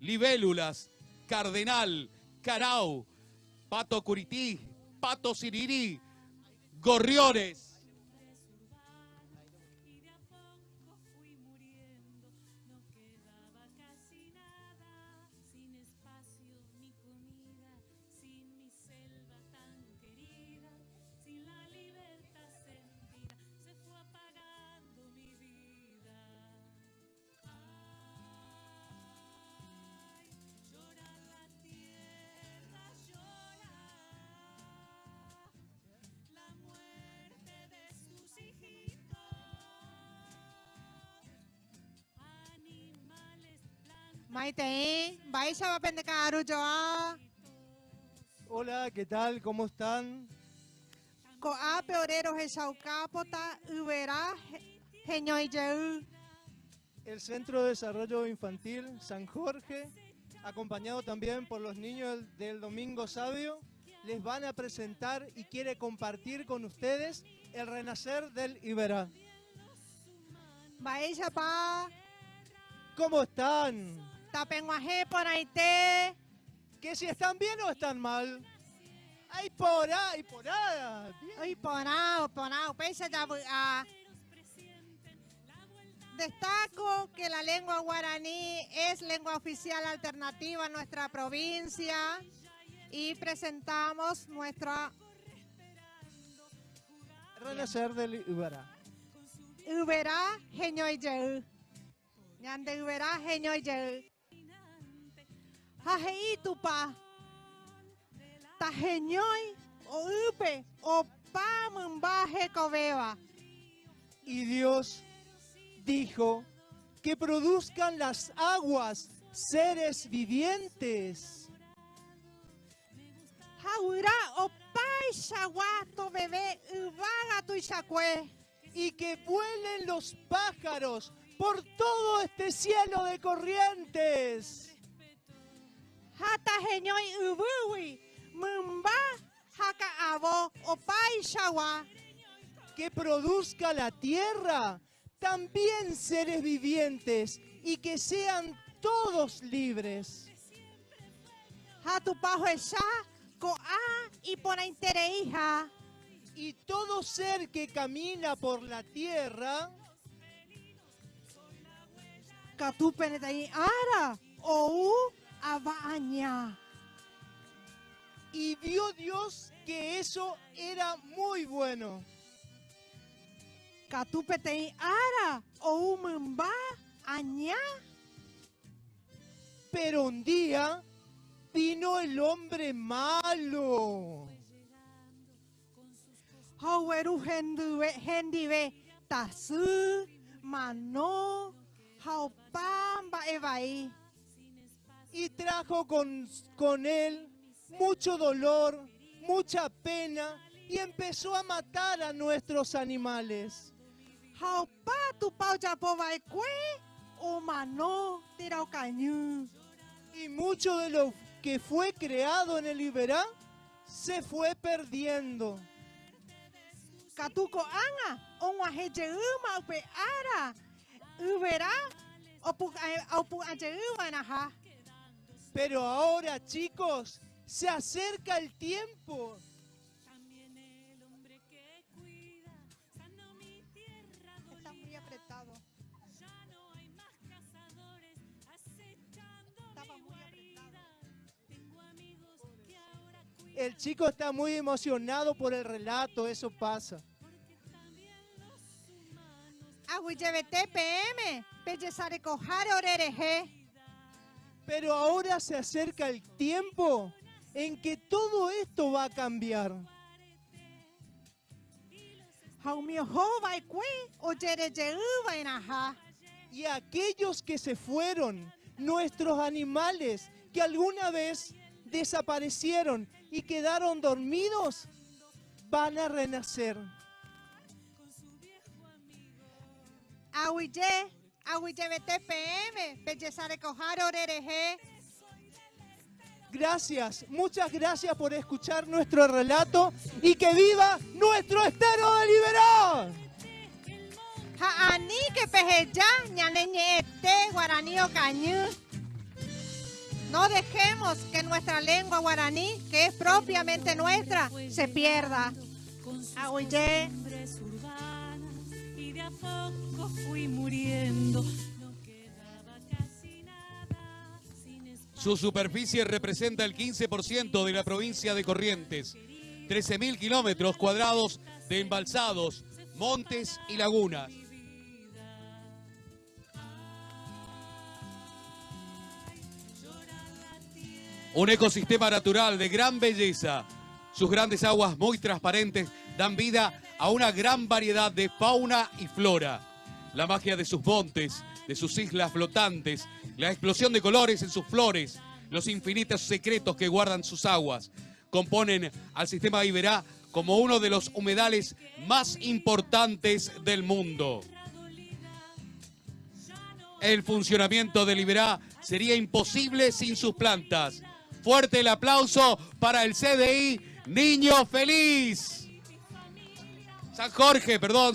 libélulas, cardenal, carao, pato curití, pato sirirí, gorriones. Maite, vais a pendecaru yo. Hola, ¿qué tal? ¿Cómo están? Coa peoreros el saucapota, ubera, geñoyeu. El Centro de Desarrollo Infantil San Jorge, acompañado también por los niños del Domingo Sabio, les van a presentar y quiere compartir con ustedes el renacer del Iberá. Vais a pa, ¿Cómo están? tapenguaje por aite. ¿Que si están bien o están mal? ¡Ay, por ahí, por ahí! Ay, ponao, pesa ya a. Destaco que la lengua guaraní es lengua oficial alternativa en nuestra provincia y presentamos nuestra Renacer del Iberá. ubera geñoyeu. Ñande ubera geñoyeu. Jajei tupa. Ta geñoy o upe o pa mumbaje coveva. Y Dios dijo que produzcan las aguas seres vivientes. Jaura o pa shawato bebé ubaga tu ishakwe. Y que vuelen los pájaros por todo este cielo de corrientes. Hata geñoy ubuwi mumba haka abo o pa shawa. Que produzca la tierra también seres vivientes y que sean todos libres. Hatu pajo esa ko a y pona intereija. Y todo ser que camina por la tierra Katu penetai ara o u abaña. y vio Dios que eso era muy bueno. Katu petei ara o u mumba aña. Pero un día vino el hombre malo. Haueru hendive tasu mano haupamba evai. Y trajo con él mucho dolor, mucha pena y empezó a matar a nuestros animales. Haupa tu pau japovai kwe o mano tirau cañu. Y mucho de lo que fue creado en el Iberá se fue perdiendo. Katuko anga onwa hejeuma upe ara ubera opu ajeuma naha. Pero ahora, chicos, se acerca el tiempo. Está muy apretado. Estaba muy apretado. El chico está muy emocionado por el relato, eso pasa. Aguillevete PM, pellezare cojare orereje. Pero ahora se acerca el tiempo en que todo esto va a cambiar. Haumio hova y kwe o yerejeuva en aja. Y aquellos que se fueron, nuestros animales que alguna vez desaparecieron y quedaron dormidos, van a renacer. Aguillevete PM, pellezare cojare orereje. Gracias, muchas gracias por escuchar nuestro relato y que viva nuestro Estero de Liberá. Haani que pejeya ñaneñe este guaraní o cañu. No dejemos que nuestra lengua guaraní, que es propiamente nuestra, se pierda. Ahuillé. Y de a poco fui muriendo. No quedaba casi nada sin Su superficie representa el 15% de la provincia de Corrientes. 13.000 kilómetros cuadrados de embalsados, montes y lagunas. Un ecosistema natural de gran belleza. Sus grandes aguas muy transparentes dan vida a una gran variedad de fauna y flora. La magia de sus montes, de sus islas flotantes, la explosión de colores en sus flores, los infinitos secretos que guardan sus aguas, componen al sistema Iberá como uno de los humedales más importantes del mundo. El funcionamiento del Iberá sería imposible sin sus plantas. Fuerte el aplauso para el CDI Niño Feliz. San Jorge, perdón.